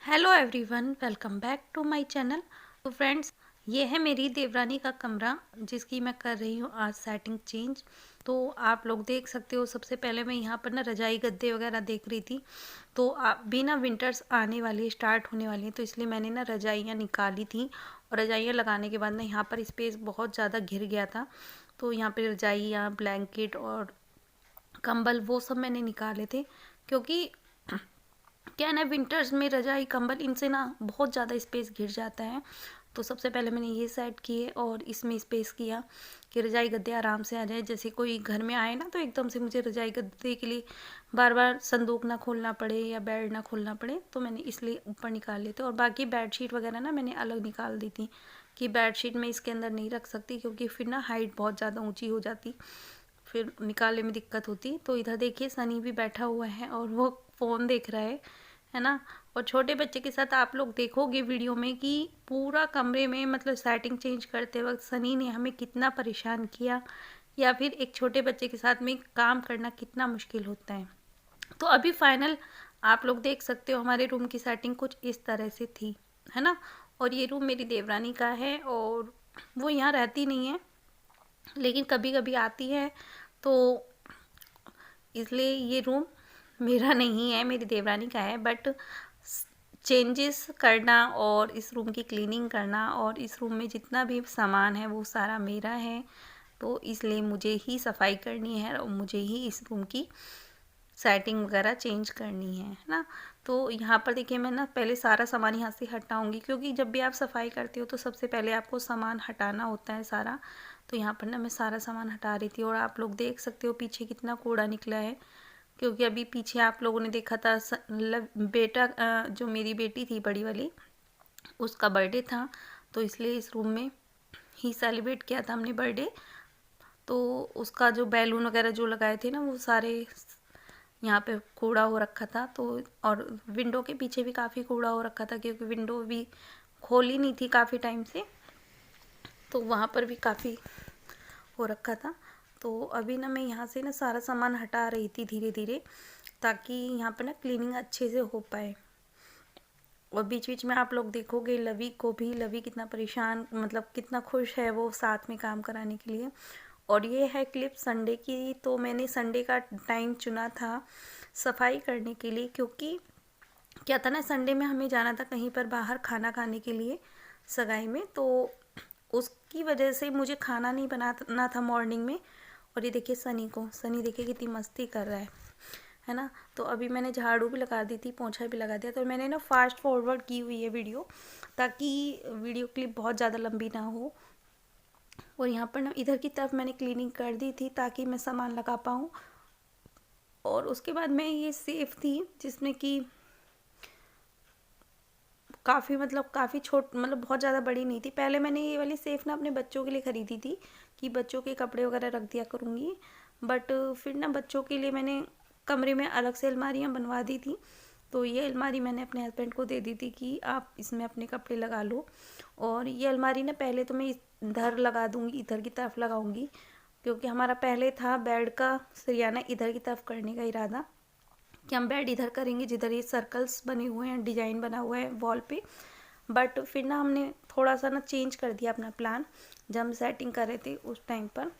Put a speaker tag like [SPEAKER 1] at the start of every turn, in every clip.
[SPEAKER 1] Hello everyone, welcome back to my channel. तो friends, ये है मेरी देवरानी का कमरा जिसकी मैं कर रही हूँ आज सेटिंग चेंज। तो आप लोग देख सकते हो, सबसे पहले मैं यहाँ पर ना रजाई गद्दे वगैरह देख रही थी। तो अभी ना विंटर्स आने वाली है, स्टार्ट होने वाली है, तो इसलिए मैंने ना रजाइयाँ निकाली थी। और रजाइयाँ लगाने के बाद ना यहाँ पर स्पेस बहुत ज़्यादा घिर गया था। तो यहाँ पर रजाइयाँ, ब्लैंकेट और कंबल वो सब मैंने निकाले थे, क्योंकि क्या है ना, विंटर्स में रजाई कंबल इनसे ना बहुत ज़्यादा स्पेस घिर जाता है। तो सबसे पहले मैंने ये सेट किए और इसमें स्पेस किया कि रजाई गद्दे आराम से आ जाए। जैसे कोई घर में आए ना, तो एकदम से मुझे रजाई गद्दे के लिए बार बार संदूक ना खोलना पड़े या बेड ना खोलना पड़े, तो मैंने इसलिए ऊपर निकाल लिए थे। और बाकी बेडशीट वगैरह ना मैंने अलग निकाल दी थी कि बेडशीट मैं इसके अंदर नहीं रख सकती, क्योंकि फिर ना हाइट बहुत ज़्यादा ऊँची हो जाती, फिर निकालने में दिक्कत होती। तो इधर देखिए, सनी भी बैठा हुआ है और वो फ़ोन देख रहा है ना। और छोटे बच्चे के साथ आप लोग देखोगे वीडियो में कि पूरा कमरे में मतलब सेटिंग चेंज करते वक्त सनी ने हमें कितना परेशान किया, या फिर एक छोटे बच्चे के साथ में काम करना कितना मुश्किल होता है। तो अभी फाइनल आप लोग देख सकते हो, हमारे रूम की सेटिंग कुछ इस तरह से थी, है ना। और ये रूम मेरी देवरानी का है और वो यहाँ रहती नहीं है, लेकिन कभी कभी आती है, तो इसलिए ये रूम मेरा नहीं है, मेरी देवरानी का है। बट चेंजेस करना और इस रूम की क्लीनिंग करना और इस रूम में जितना भी सामान है वो सारा मेरा है, तो इसलिए मुझे ही सफाई करनी है और मुझे ही इस रूम की सेटिंग वगैरह चेंज करनी है ना। तो यहाँ पर देखिए, मैं ना पहले सारा सामान यहाँ से हटाऊंगी, क्योंकि जब भी आप सफाई करते हो तो सबसे पहले आपको सामान हटाना होता है सारा। तो यहाँ पर ना मैं सारा सामान हटा रही थी और आप लोग देख सकते हो पीछे कितना कूड़ा निकला है, क्योंकि अभी पीछे आप लोगों ने देखा था बेटा, जो मेरी बेटी थी बड़ी वाली, उसका बर्थडे था, तो इसलिए इस रूम में ही सेलिब्रेट किया था हमने बर्थडे। तो उसका जो बैलून वगैरह जो लगाए थे ना, वो सारे यहाँ पे कूड़ा हो रखा था। तो और विंडो के पीछे भी काफ़ी कूड़ा हो रखा था, क्योंकि विंडो भी खोली नहीं थी काफ़ी टाइम से, तो वहाँ पर भी काफ़ी हो रखा था। तो अभी ना मैं यहाँ से ना सारा सामान हटा रही थी धीरे धीरे, ताकि यहाँ पर ना क्लीनिंग अच्छे से हो पाए। और बीच बीच में आप लोग देखोगे लवी को भी, लवी कितना परेशान, मतलब कितना खुश है वो साथ में काम कराने के लिए। और ये है क्लिप संडे की। तो मैंने संडे का टाइम चुना था सफाई करने के लिए, क्योंकि क्या था ना, संडे में हमें जाना था कहीं पर बाहर खाना खाने के लिए सगाई में, तो उसकी वजह से मुझे खाना नहीं बनाना था मॉर्निंग में। और ये देखिए सनी देखिए कितनी मस्ती कर रहा है ना। तो अभी मैंने झाड़ू भी लगा दी थी, पोंछा भी लगा दिया। तो मैंने ना फास्ट फॉरवर्ड की हुई है वीडियो, ताकि वीडियो क्लिप बहुत ज़्यादा लंबी ना हो। और यहाँ पर ना इधर की तरफ मैंने क्लीनिंग कर दी थी ताकि मैं सामान लगा पाऊँ। और उसके बाद मैं ये सेफ थी, जिसमें कि काफ़ी छोट, मतलब बहुत ज़्यादा बड़ी नहीं थी। पहले मैंने ये वाली सेफ ना अपने बच्चों के लिए ख़रीदी थी कि बच्चों के कपड़े वगैरह रख दिया करूँगी। बट फिर ना बच्चों के लिए मैंने कमरे में अलग से अलमारियाँ बनवा दी थी। तो ये अलमारी मैंने अपने हस्बैंड को दे दी थी कि आप इसमें अपने कपड़े लगा लो। और ये अलमारी ना पहले तो मैं इधर लगा दूँगी, इधर की तरफ लगाऊँगी, क्योंकि हमारा पहले था बेड का सरियाना इधर की तरफ करने का इरादा, कि हम बेड इधर करेंगे जिधर ये सर्कल्स बने हुए हैं, डिजाइन बना हुआ है वॉल पे। बट फिर ना हमने थोड़ा सा ना चेंज कर दिया अपना प्लान, जब हम सेटिंग कर रहे थे उस टाइम पर,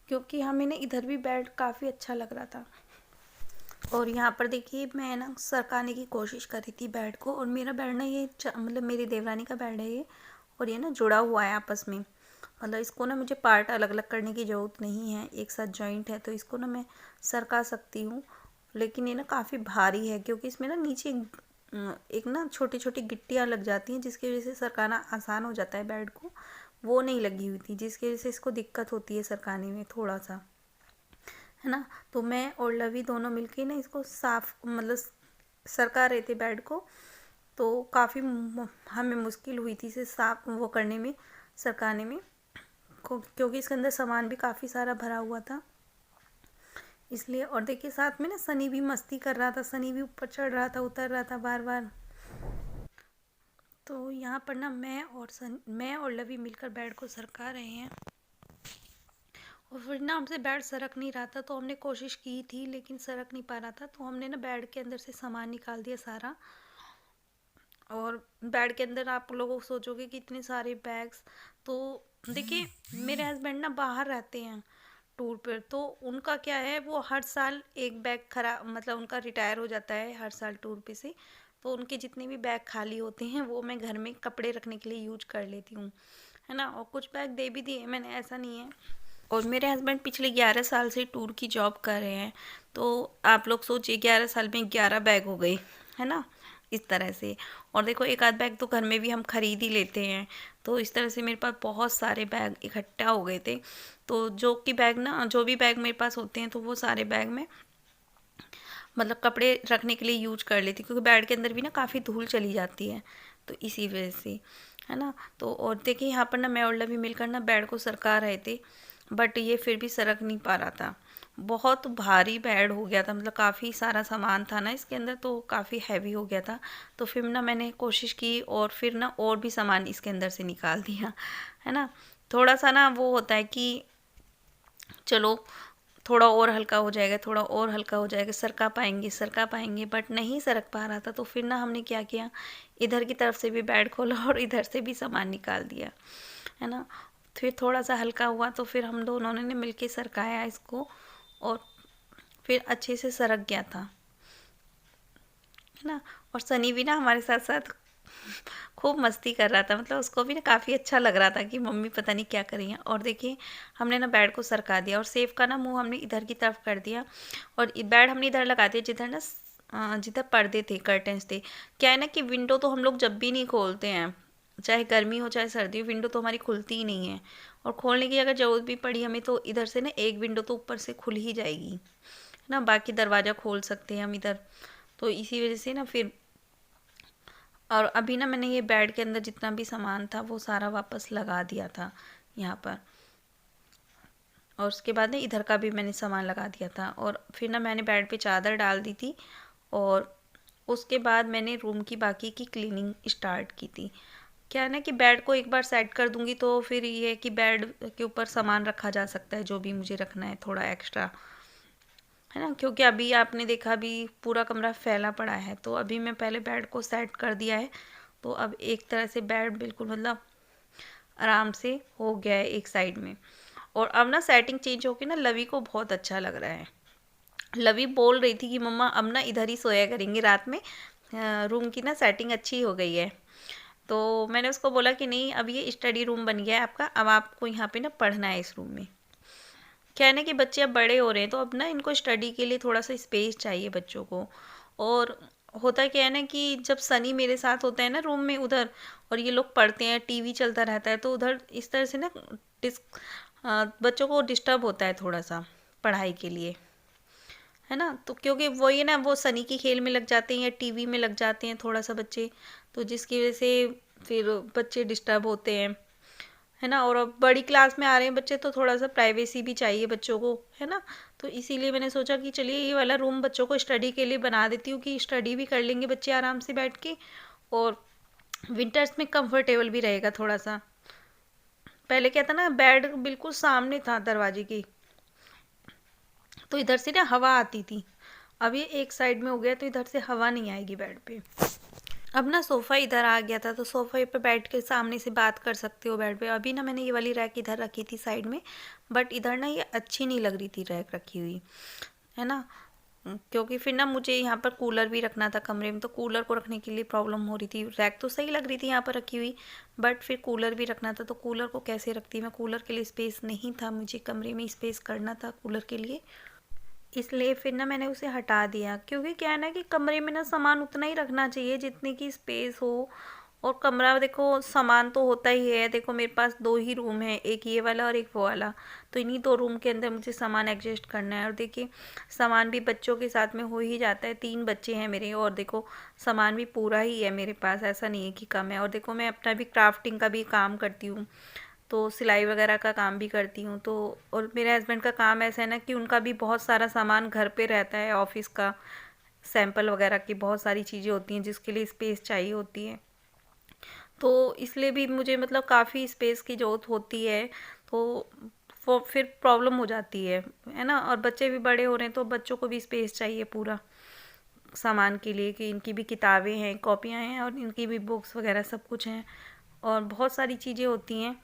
[SPEAKER 1] क्योंकि हमें ना इधर भी बेड काफ़ी अच्छा लग रहा था। और यहाँ पर देखिए, मैं ना सरकाने की कोशिश कर रही थी बेड को। और मेरा बेड ना ये मतलब मेरी देवरानी का बेड है ये, और ये ना जुड़ा हुआ है आपस में। मतलब इसको ना मुझे पार्ट अलग अलग करने की ज़रूरत नहीं है, एक साथ जॉइंट है, तो इसको ना मैं सरका सकती हूँ। लेकिन ये ना काफ़ी भारी है, क्योंकि इसमें ना नीचे एक ना छोटी छोटी गिट्टियाँ लग जाती हैं, जिसकी वजह से सरकाना आसान हो जाता है बेड को। वो नहीं लगी हुई थी, जिसकी वजह से इसको दिक्कत होती है सरकाने में थोड़ा सा, है ना। तो मैं और लवी दोनों मिलके ना इसको साफ, मतलब सरका रहे थे बेड को। तो काफ़ी हमें मुश्किल हुई थी इसे साफ वो करने में, सरकाने में, क्योंकि इसके अंदर सामान भी काफ़ी सारा भरा हुआ था इसलिए। और देखिए साथ में ना सनी भी मस्ती कर रहा था, सनी भी ऊपर चढ़ रहा था, उतर रहा था बार बार। तो यहाँ पर ना मैं और लवी मिलकर बेड को सरका रहे हैं। और फिर ना हमसे बेड सरक नहीं रहा था, तो हमने कोशिश की थी लेकिन सरक नहीं पा रहा था, तो हमने ना बेड के अंदर से सामान निकाल दिया सारा। और बेड के अंदर आप लोगों को सोचोगे कि इतने सारे बैग्स, तो देखिए मेरे हस्बैंड ना बाहर रहते हैं टूर पर, तो उनका क्या है, वो हर साल एक बैग खरा मतलब उनका रिटायर हो जाता है हर साल टूर पे से, तो उनके जितने भी बैग खाली होते हैं वो मैं घर में कपड़े रखने के लिए यूज कर लेती हूँ, है ना। और कुछ बैग दे भी दिए मैंने, ऐसा नहीं है। और मेरे हस्बैंड पिछले 11 साल से टूर की जॉब कर रहे हैं, तो आप लोग सोचिए 11 साल में 11 बैग हो गए, है ना, इस तरह से। और देखो एक आध बैग तो घर में भी हम खरीद ही लेते हैं, तो इस तरह से मेरे पास बहुत सारे बैग इकट्ठा हो गए थे। तो जो भी बैग मेरे पास होते हैं, तो वो सारे बैग में मतलब कपड़े रखने के लिए यूज कर लेती, क्योंकि बेड के अंदर भी ना काफ़ी धूल चली जाती है, तो इसी वजह से, है ना। तो और देखिए यहाँ पर ना मैं और लवी मिलकर ना बेड को सरका रहे थे, बट ये फिर भी सरक नहीं पा रहा था। बहुत भारी बेड हो गया था, मतलब काफ़ी सारा सामान था ना इसके अंदर, तो काफ़ी हैवी हो गया था। तो फिर ना मैंने कोशिश की और फिर ना और भी सामान इसके अंदर से निकाल दिया, है ना। थोड़ा सा ना वो होता है कि चलो थोड़ा और हल्का हो जाएगा, थोड़ा और हल्का हो जाएगा, सरका पाएंगे, बट नहीं सरक पा रहा था। तो फिर ना हमने क्या किया, इधर की तरफ से भी बेड खोला और इधर से भी सामान निकाल दिया, है ना। फिर थोड़ा सा हल्का हुआ, तो फिर हम दोनों ने मिलके सरकाया इसको, और फिर अच्छे से सरक गया था, है ना। और सनी भी ना हमारे साथ साथ खूब मस्ती कर रहा था, मतलब उसको भी ना काफ़ी अच्छा लग रहा था कि मम्मी पता नहीं क्या कर रही हैं। और देखिए हमने ना बेड को सरका दिया, और सेफ का ना मुंह हमने इधर की तरफ कर दिया, और बेड हमने इधर लगा दिया जिधर ना जिधर पर्दे थे, कर्टन्स थे। क्या है ना कि विंडो तो हम लोग जब भी नहीं खोलते हैं, चाहे गर्मी हो चाहे सर्दी हो, विंडो तो हमारी खुलती ही नहीं है। और खोलने की अगर ज़रूरत भी पड़ी हमें, तो इधर से ना एक विंडो तो ऊपर से खुल ही जाएगी, है ना, बाकी दरवाज़ा खोल सकते हैं हम इधर। तो इसी वजह से ना फिर, और अभी ना मैंने ये बेड के अंदर जितना भी सामान था वो सारा वापस लगा दिया था यहाँ पर। और उसके बाद ना इधर का भी मैंने सामान लगा दिया था, और फिर ना मैंने बेड पे चादर डाल दी थी, और उसके बाद मैंने रूम की बाकी की क्लीनिंग स्टार्ट की थी। क्या है ना कि बेड को एक बार सेट कर दूंगी, तो फिर ये है कि बेड के ऊपर सामान रखा जा सकता है, जो भी मुझे रखना है थोड़ा एक्स्ट्रा, है ना। क्योंकि अभी आपने देखा, अभी पूरा कमरा फैला पड़ा है, तो अभी मैं पहले बेड को सेट कर दिया है, तो अब एक तरह से बेड बिल्कुल मतलब आराम से हो गया है एक साइड में। और अब ना सेटिंग चेंज होके ना लवी को बहुत अच्छा लग रहा है। लवी बोल रही थी कि मम्मा अब ना इधर ही सोया करेंगे रात में, रूम की ना सेटिंग अच्छी हो गई है। तो मैंने उसको बोला कि नहीं, अब ये स्टडी रूम बन गया है आपका, अब आपको यहाँ पे ना पढ़ना है इस रूम में। क्या है ना कि बच्चे अब बड़े हो रहे हैं, तो अब ना इनको स्टडी के लिए थोड़ा सा स्पेस चाहिए बच्चों को। और होता क्या है ना कि जब सनी मेरे साथ होता है ना रूम में उधर, और ये लोग पढ़ते हैं, टीवी चलता रहता है, तो उधर इस तरह से ना डिस बच्चों को डिस्टर्ब होता है थोड़ा सा पढ़ाई के लिए, है ना। तो क्योंकि वो ये ना वो सनी की खेल में लग जाते हैं या टीवी में लग जाते हैं थोड़ा सा बच्चे, तो जिसकी वजह से फिर बच्चे डिस्टर्ब होते हैं, है ना। और अब बड़ी क्लास में आ रहे हैं बच्चे, तो थोड़ा सा प्राइवेसी भी चाहिए बच्चों को, है ना। तो इसीलिए मैंने सोचा कि चलिए ये वाला रूम बच्चों को स्टडी के लिए बना देती हूँ, कि स्टडी भी कर लेंगे बच्चे आराम से बैठ के, और विंटर्स में कंफर्टेबल भी रहेगा थोड़ा सा। पहले क्या था ना, बेड बिल्कुल सामने था दरवाजे के, तो इधर से ना हवा आती थी। अब ये एक साइड में हो गया, तो इधर से हवा नहीं आएगी बेड पे। अब ना सोफ़ा इधर आ गया था, तो सोफ़े पे बैठ के सामने से बात कर सकते हो बेड पे। अभी ना मैंने ये वाली रैक इधर रखी थी साइड में, बट इधर ना ये अच्छी नहीं लग रही थी रैक रखी हुई, है ना। क्योंकि फिर ना मुझे यहाँ पर कूलर भी रखना था कमरे में, तो कूलर को रखने के लिए प्रॉब्लम हो रही थी। रैक तो सही लग रही थी यहाँ पर रखी हुई, बट फिर कूलर भी रखना था, तो कूलर को कैसे रखती मैं, कूलर के लिए स्पेस नहीं था, मुझे कमरे में स्पेस करना था कूलर के लिए। इसलिए फिर ना मैंने उसे हटा दिया, क्योंकि क्या है ना कि कमरे में ना सामान उतना ही रखना चाहिए जितने की स्पेस हो। और कमरा देखो सामान तो होता ही है, देखो मेरे पास दो ही रूम है, एक ये वाला और एक वो वाला, तो इन्हीं दो रूम के अंदर मुझे सामान एडजस्ट करना है। और देखिए सामान भी बच्चों के साथ में हो ही जाता है, 3 बच्चे हैं मेरे, और देखो सामान भी पूरा ही है मेरे पास, ऐसा नहीं है कि कम है। और देखो मैं अपना भी क्राफ्टिंग का भी काम करती हूँ, तो सिलाई वगैरह का काम भी करती हूँ। तो और मेरे हस्बैंड का काम ऐसा है ना कि उनका भी बहुत सारा सामान घर पे रहता है, ऑफिस का सैंपल वगैरह की बहुत सारी चीज़ें होती हैं जिसके लिए स्पेस चाहिए होती है, तो इसलिए भी मुझे मतलब काफ़ी स्पेस की ज़रूरत होती है। तो वो फिर प्रॉब्लम हो जाती है ना। और बच्चे भी बड़े हो रहे हैं तो बच्चों को भी स्पेस चाहिए पूरा सामान के लिए, कि इनकी भी किताबें हैं, कॉपियाँ हैं और इनकी भी बुक्स वगैरह सब कुछ हैं और बहुत सारी चीज़ें होती हैं,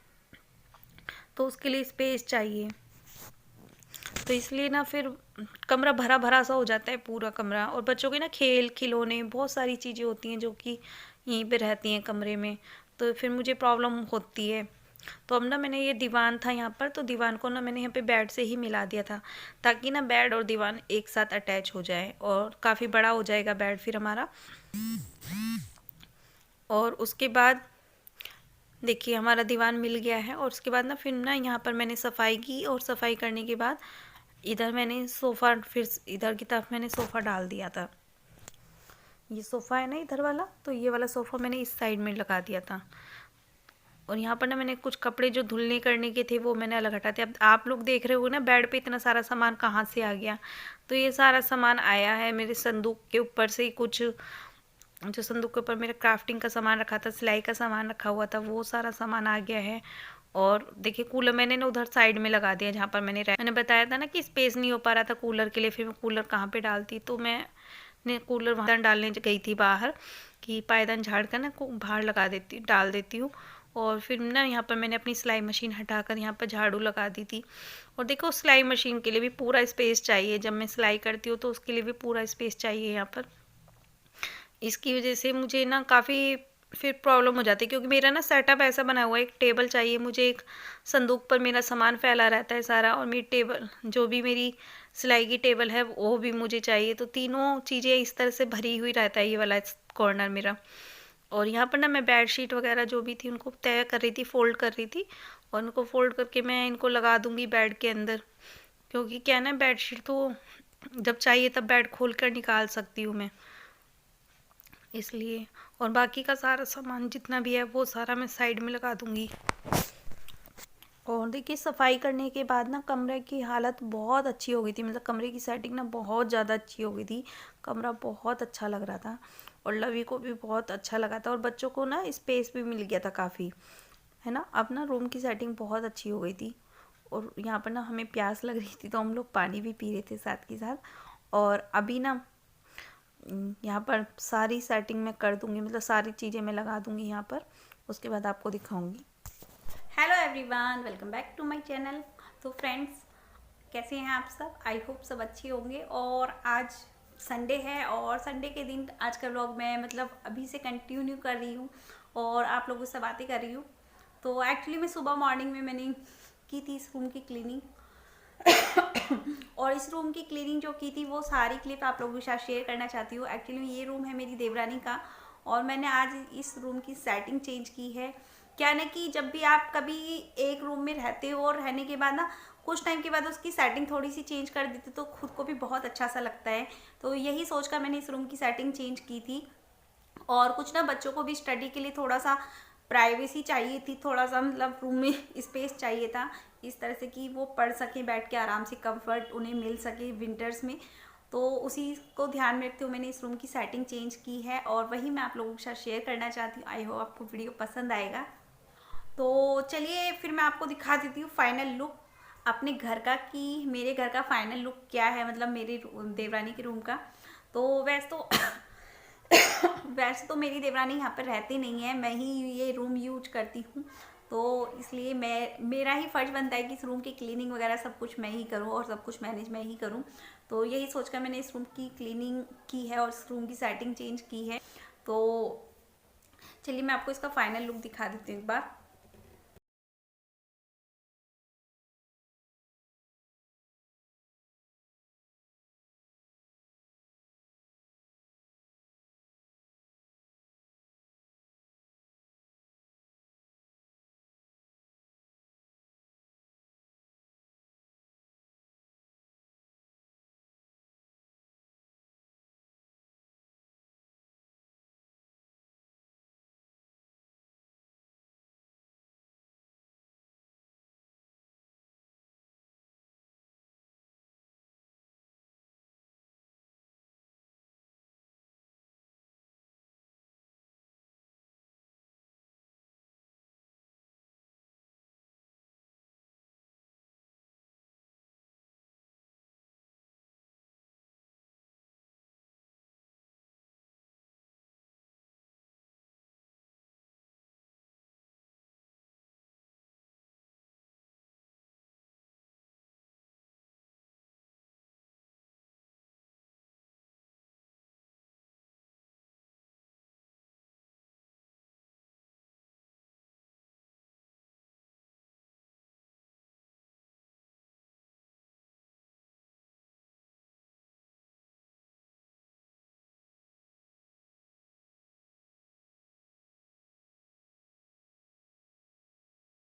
[SPEAKER 1] तो उसके लिए स्पेस चाहिए। तो इसलिए ना फिर कमरा भरा भरा सा हो जाता है पूरा कमरा। और बच्चों के ना खेल खिलौने बहुत सारी चीज़ें होती हैं जो कि यहीं पे रहती हैं कमरे में, तो फिर मुझे प्रॉब्लम होती है। तो अब ना मैंने ये दीवान था यहाँ पर, तो दीवान को ना मैंने यहाँ पे बेड से ही मिला दिया था, ताकि ना बेड और दीवान एक साथ अटैच हो जाए और काफ़ी बड़ा हो जाएगा बेड फिर हमारा। और उसके बाद देखिए हमारा दीवान मिल गया है। और उसके बाद ना फिर ना यहाँ पर मैंने सफाई की, और सफाई करने के बाद इधर मैंने सोफ़ा, फिर इधर की तरफ मैंने सोफ़ा डाल दिया था। ये सोफ़ा है ना इधर वाला, तो ये वाला सोफ़ा मैंने इस साइड में लगा दिया था। और यहाँ पर ना मैंने कुछ कपड़े जो धुलने करने के थे वो मैंने अलग हटा दिया। अब आप लोग देख रहे हो ना बेड पे इतना सारा सामान कहाँ से आ गया। तो ये सारा सामान आया है मेरे संदूक के ऊपर से ही। कुछ जो संदूक के ऊपर मेरा क्राफ्टिंग का सामान रखा था, सिलाई का सामान रखा हुआ था, वो सारा सामान आ गया है। और देखिए कूलर मैंने ना उधर साइड में लगा दिया जहाँ पर मैंने बताया था ना कि स्पेस नहीं हो पा रहा था कूलर के लिए। फिर मैं कूलर कहाँ पे डालती, तो मैं कूलर वहाँ डालने गई थी बाहर, कि पायदान झाड़ कर ना बाहर डाल देती हूँ। और फिर ना यहाँ पर मैंने अपनी सिलाई मशीन हटाकर यहाँ पर झाड़ू लगा दी थी। और देखो सिलाई मशीन के लिए भी पूरा स्पेस चाहिए, जब मैं सिलाई करती हूँ तो उसके लिए भी पूरा स्पेस चाहिए यहाँ पर। इसकी वजह से मुझे ना काफ़ी फिर प्रॉब्लम हो जाती है, क्योंकि मेरा ना सेटअप ऐसा बना हुआ है, एक टेबल चाहिए मुझे, एक संदूक पर मेरा सामान फैला रहता है सारा, और मेरी टेबल जो भी मेरी सिलाई की टेबल है वो भी मुझे चाहिए। तो तीनों चीज़ें इस तरह से भरी हुई रहता है ये वाला कॉर्नर मेरा। और यहाँ पर ना मैं बेडशीट वगैरह जो भी थी उनको तय कर रही थी, फोल्ड कर रही थी, और उनको फोल्ड करके मैं इनको लगा दूँगी बेड के अंदर। क्योंकि क्या है ना, बेडशीट तो जब चाहिए तब बेड खोल कर निकाल सकती हूँ मैं, इसलिए। और बाकी का सारा सामान जितना भी है वो सारा मैं साइड में लगा दूँगी। और देखिए सफाई करने के बाद ना कमरे की हालत बहुत अच्छी हो गई थी, मतलब कमरे की सेटिंग ना बहुत ज़्यादा अच्छी हो गई थी। कमरा बहुत अच्छा लग रहा था और लवी को भी बहुत अच्छा लगा था, और बच्चों को ना स्पेस भी मिल गया था काफ़ी, है ना। अब ना रूम की सेटिंग बहुत अच्छी हो गई थी। और यहाँ पर ना हमें प्यास लग रही थी तो हम लोग पानी भी पी रहे थे साथ के साथ। और अभी ना यहाँ पर सारी सेटिंग मैं कर दूँगी, मतलब सारी चीज़ें मैं लगा दूँगी यहाँ पर, उसके बाद आपको दिखाऊँगी। Hello everyone, welcome back to my channel. तो फ्रेंड्स कैसे हैं आप सब? आई होप सब अच्छे होंगे। और आज संडे है, और संडे के दिन आज का व्लॉग मैं मतलब अभी से कंटिन्यू कर रही हूँ और आप लोगों से बातें कर रही हूँ। तो एक्चुअली मैं सुबह मॉर्निंग में मैंने की थी इस रूम की क्लीनिंग और इस रूम की क्लीनिंग जो की थी वो सारी क्लिप आप लोगों के साथ शेयर करना चाहती हूँ। एक्चुअली ये रूम है मेरी देवरानी का, और मैंने आज इस रूम की सेटिंग चेंज की है। क्या ना कि जब भी आप कभी एक रूम में रहते हो और रहने के बाद ना कुछ टाइम के बाद उसकी सेटिंग थोड़ी सी चेंज कर देते तो खुद को भी बहुत अच्छा सा लगता है। तो यही सोचकर मैंने इस रूम की सेटिंग चेंज की थी। और कुछ ना बच्चों को भी स्टडी के लिए थोड़ा सा प्राइवेसी चाहिए थी, थोड़ा सा मतलब रूम में स्पेस चाहिए था, इस तरह से कि वो पढ़ सकें बैठ के आराम से, कंफर्ट उन्हें मिल सके विंटर्स में। तो उसी को ध्यान में रखते हुए मैंने इस रूम की सेटिंग चेंज की है, और वही मैं आप लोगों के साथ शेयर करना चाहती हूँ। आई होप आपको वीडियो पसंद आएगा। तो चलिए फिर मैं आपको दिखा देती हूँ फाइनल लुक अपने घर का, कि मेरे घर का फाइनल लुक क्या है, मतलब मेरे देवरानी के रूम का। तो वैसे तो मेरी देवरानी यहाँ पर रहती नहीं है, मैं ही ये रूम यूज करती हूँ। तो इसलिए मेरा ही फर्ज बनता है कि इस रूम की क्लीनिंग वगैरह सब कुछ मैं ही करूँ और सब कुछ मैनेज मैं ही करूँ। तो यही सोचकर मैंने इस रूम की क्लीनिंग की है और इस रूम की सेटिंग चेंज की है। तो चलिए मैं आपको इसका फाइनल लुक दिखा देती हूँ एक बार।